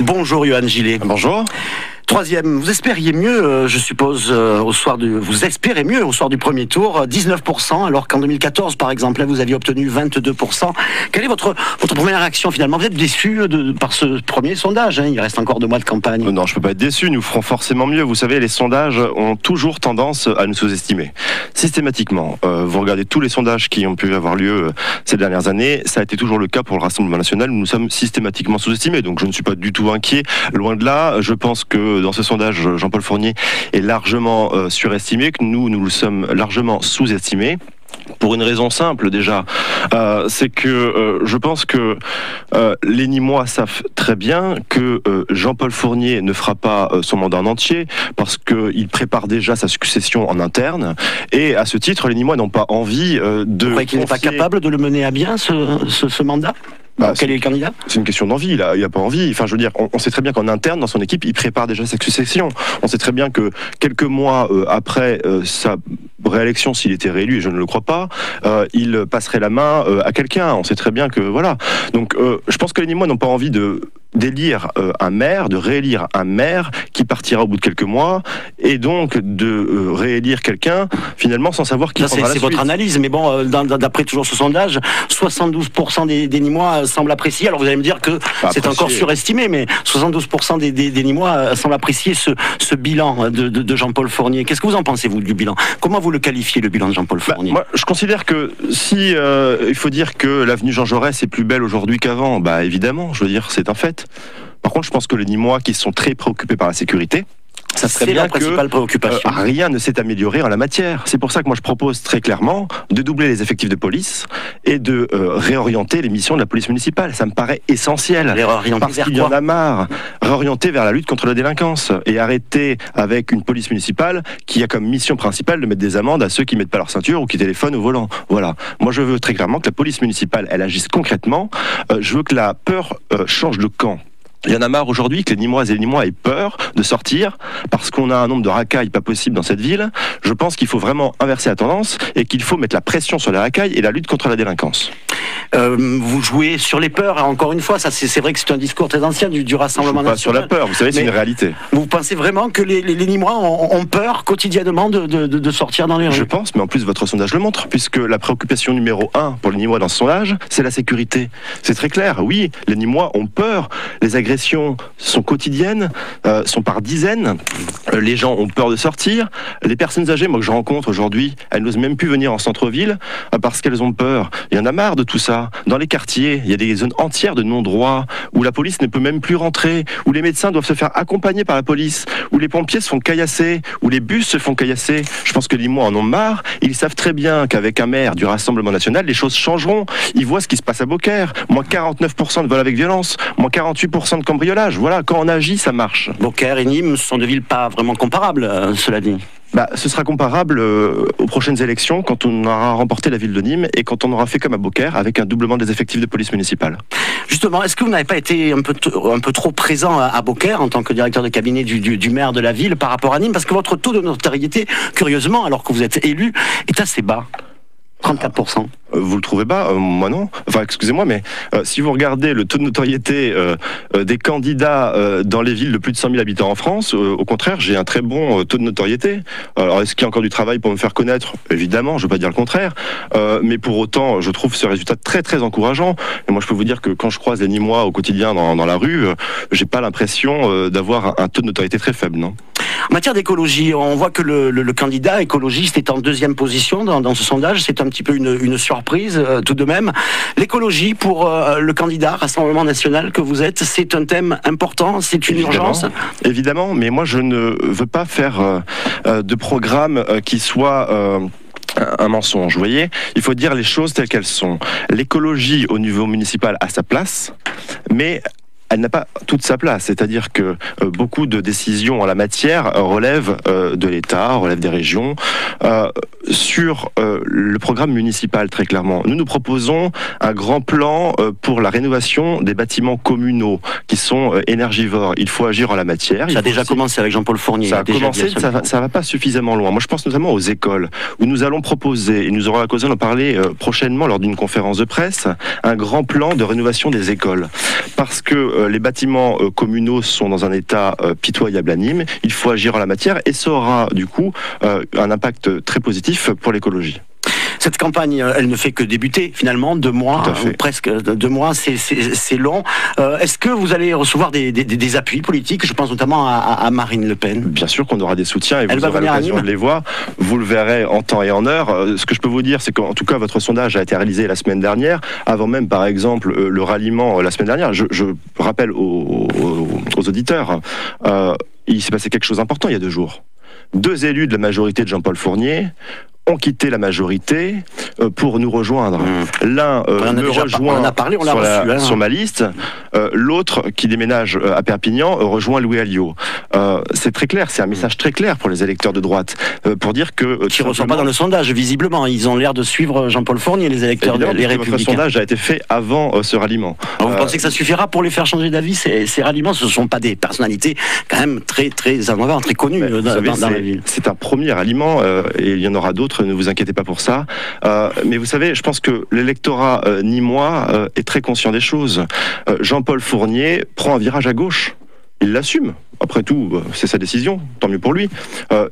Bonjour Yohann Gillet. Bonjour. Troisième, vous espériez mieux, je suppose, vous espérez mieux au soir du premier tour, 19%, alors qu'en 2014, par exemple, là, vous aviez obtenu 22%. Quelle est votre première réaction finalement? Vous êtes déçu par ce premier sondage, hein? Il reste encore 2 mois de campagne. Non, je ne peux pas être déçu, nous ferons forcément mieux. Vous savez, les sondages ont toujours tendance à nous sous-estimer. Systématiquement, vous regardez tous les sondages qui ont pu avoir lieu ces dernières années, ça a été toujours le cas pour le Rassemblement National, où nous sommes systématiquement sous-estimés. Donc je ne suis pas du tout inquiet, loin de là. Je pense que dans ce sondage, Jean-Paul Fournier est largement surestimé, que nous le sommes largement sous-estimés. Pour une raison simple déjà, c'est que je pense que les Nîmois savent très bien que Jean-Paul Fournier ne fera pas son mandat en entier parce qu'il prépare déjà sa succession en interne, et à ce titre, les Nîmois n'ont pas envie de... Vous croyez qu'il n'est pas capable de le mener à bien, ce mandat? Quel est le candidat? C'est une question d'envie, là. Il n'a pas envie. Enfin, je veux dire, on sait très bien qu'en interne, dans son équipe, il prépare déjà sa succession. On sait très bien que quelques mois après sa réélection, s'il était réélu, et je ne le crois pas, il passerait la main à quelqu'un. On sait très bien que, voilà. Donc, je pense que les Nîmois n'ont pas envie d'élire un maire, de réélire un maire qui partira au bout de quelques mois, et donc de réélire quelqu'un, finalement, sans savoir qui prendra la suite. C'est votre analyse, mais bon, d'après toujours ce sondage, 72% des Nîmois semblent apprécier. Alors vous allez me dire que c'est encore surestimé, mais 72% des Nîmois semblent apprécier ce bilan de Jean-Paul Fournier. Qu'est-ce que vous en pensez, vous, du bilan? Comment vous le qualifiez, le bilan de Jean-Paul Fournier? Moi, je considère que si il faut dire que l'avenue Jean Jaurès est plus belle aujourd'hui qu'avant, bah évidemment, je veux dire, c'est un fait. Par contre, je pense que les Nîmois qui sont très préoccupés par la sécurité, ça serait bien la principale préoccupation. Rien ne s'est amélioré en la matière. C'est pour ça que moi je propose très clairement de doubler les effectifs de police et de réorienter les missions de la police municipale. Ça me paraît essentiel. Parce qu'il y en a marre. Réorienter vers la lutte contre la délinquance et arrêter avec une police municipale qui a comme mission principale de mettre des amendes à ceux qui mettent pas leur ceinture ou qui téléphonent au volant. Voilà. Moi je veux très clairement que la police municipale elle agisse concrètement. Je veux que la peur change de camp. Il y en a marre aujourd'hui que les Nîmoises et les Nîmois aient peur de sortir parce qu'on a un nombre de racailles pas possible dans cette ville. Je pense qu'il faut vraiment inverser la tendance et qu'il faut mettre la pression sur les racailles et la lutte contre la délinquance. Vous jouez sur les peurs, encore une fois, ça c'est vrai que c'est un discours très ancien du Rassemblement National. Pas sur la peur, vous savez, c'est une réalité. Vous pensez vraiment que les Nîmois ont peur quotidiennement de sortir dans les rues? Je pense, mais en plus votre sondage le montre, puisque la préoccupation numéro 1 pour les Nîmois dans ce sondage, c'est la sécurité. C'est très clair, oui, les Nîmois ont peur, les agressions sont quotidiennes, sont par dizaines, les gens ont peur de sortir, les personnes âgées, moi que je rencontre aujourd'hui, elles n'osent même plus venir en centre-ville parce qu'elles ont peur. Il y en a marre de tout ça. Dans les quartiers, il y a des zones entières de non-droit où la police ne peut même plus rentrer, où les médecins doivent se faire accompagner par la police, où les pompiers se font caillasser, où les bus se font caillasser. Je pense que les Nîmois en ont marre. Ils savent très bien qu'avec un maire du Rassemblement National, les choses changeront. Ils voient ce qui se passe à Beaucaire. Moins 49% de vols avec violence, moins 48% de cambriolage. Voilà, quand on agit, ça marche. Beaucaire et Nîmes sont deux villes pas vraiment comparables, cela dit. Ce sera comparable aux prochaines élections quand on aura remporté la ville de Nîmes et quand on aura fait comme à Beaucaire avec un doublement des effectifs de police municipale. Justement, est-ce que vous n'avez pas été un peu trop présent à Beaucaire en tant que directeur de cabinet du maire de la ville par rapport à Nîmes? Parce que votre taux de notoriété, curieusement, alors que vous êtes élu, est assez bas. 34%. Vous le trouvez bas? Moi non. Enfin, excusez-moi, mais si vous regardez le taux de notoriété des candidats dans les villes de plus de 100 000 habitants en France, au contraire, j'ai un très bon taux de notoriété. Alors, est-ce qu'il y a encore du travail pour me faire connaître? Évidemment, je ne veux pas dire le contraire. Mais pour autant, je trouve ce résultat très, très encourageant. Et moi, je peux vous dire que quand je croise les Nîmois au quotidien dans la rue, j'ai pas l'impression d'avoir un taux de notoriété très faible, non. En matière d'écologie, on voit que le candidat écologiste est en deuxième position dans ce sondage. C'est un petit peu une surprise tout de même. L'écologie pour le candidat Rassemblement National que vous êtes, c'est un thème important, c'est une urgence. Évidemment, mais moi je ne veux pas faire de programme qui soit... un mensonge, vous voyez. Il faut dire les choses telles qu'elles sont. L'écologie au niveau municipal a sa place, mais elle n'a pas toute sa place, c'est-à-dire que beaucoup de décisions en la matière relèvent de l'État, relèvent des régions. Sur le programme municipal, très clairement, nous proposons un grand plan pour la rénovation des bâtiments communaux qui sont énergivores. Il faut agir en la matière. Ça a déjà commencé avec Jean-Paul Fournier. Ça a commencé, ça va pas suffisamment loin. Moi, je pense notamment aux écoles, où nous allons proposer, et nous aurons l'occasion d'en parler prochainement lors d'une conférence de presse, un grand plan de rénovation des écoles. Parce que les bâtiments communaux sont dans un état pitoyable à Nîmes. Il faut agir en la matière et ça aura du coup un impact très positif pour l'écologie. Cette campagne, elle ne fait que débuter finalement, 2 mois, ou presque 2 mois, c'est long. Est-ce que vous allez recevoir des appuis politiques? Je pense notamment à Marine Le Pen. Bien sûr qu'on aura des soutiens et vous aurez l'occasion de les voir. Vous le verrez en temps et en heure. Ce que je peux vous dire, c'est qu'en tout cas, votre sondage a été réalisé la semaine dernière, avant même par exemple le ralliement la semaine dernière. Je rappelle aux auditeurs, il s'est passé quelque chose d'important il y a 2 jours. 2 élus de la majorité de Jean-Paul Fournier ont quitté la majorité pour nous rejoindre. L'un me rejoint sur ma liste, l'autre qui déménage à Perpignan rejoint Louis Alliot. C'est très clair, c'est un message très clair pour les électeurs de droite, pour dire que... Qui ne ressort pas dans le sondage, visiblement. Ils ont l'air de suivre Jean-Paul Fournier, les électeurs, les Républicains. Votre sondage a été fait avant ce ralliement. Alors vous pensez que ça suffira pour les faire changer d'avis, ces ralliements? Ce ne sont pas des personnalités quand même très avant, très connues dans la ville. C'est un premier ralliement, et il y en aura d'autres. Ne vous inquiétez pas pour ça. Mais vous savez, je pense que l'électorat nîmois est très conscient des choses. Jean-Paul Fournier prend un virage à gauche. Il l'assume. Après tout, c'est sa décision. Tant mieux pour lui.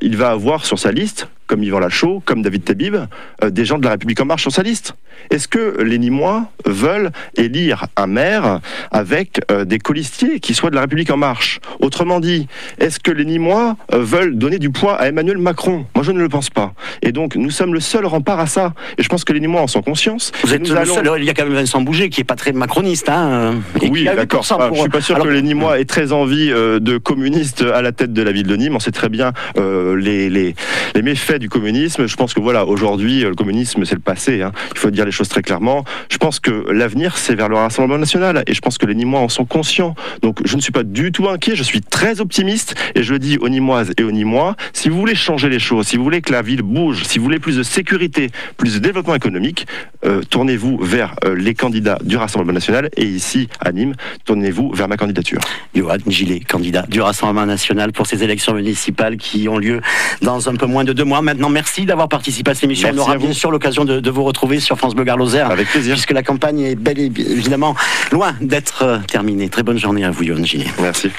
Il va avoir sur sa liste, comme Yvan Lachaud, comme David Tabib, des gens de la République En Marche sur sa liste. Est-ce que les Nîmois veulent élire un maire avec des colistiers qui soient de la République En Marche? Autrement dit, est-ce que les Nîmois veulent donner du poids à Emmanuel Macron? Moi, je ne le pense pas. Et donc, nous sommes le seul rempart à ça. Et je pense que les Nîmois en sont conscients. Vous êtes le seul. Il y a quand même Vincent Bouget qui n'est pas très macroniste. Oui, d'accord. Je ne suis pas sûr que les Nîmois aient très envie de communistes à la tête de la ville de Nîmes. On sait très bien les méfaits du communisme. Je pense que voilà, aujourd'hui, le communisme, c'est le passé. Il faut dire les choses très clairement. Je pense que l'avenir, c'est vers le Rassemblement national. Et je pense que les Nîmois en sont conscients. Donc, je ne suis pas du tout inquiet. Je suis très optimiste. Et je le dis aux Nîmoises et aux Nîmois, si vous voulez changer les choses, si vous voulez que la ville bouge, si vous voulez plus de sécurité, plus de développement économique, tournez-vous vers les candidats du Rassemblement national. Et ici, à Nîmes, tournez-vous vers ma candidature. Yoann Gillet, candidat du Rassemblement national pour ces élections municipales qui ont lieu dans un peu moins de 2 mois. Maintenant, merci d'avoir participé à cette émission. On aura bien sûr l'occasion de vous retrouver sur France Bleu Gard-Lozère. Avec plaisir. Puisque la campagne est bel et évidemment loin d'être terminée. Très bonne journée à vous, Yoann Gillet. Merci.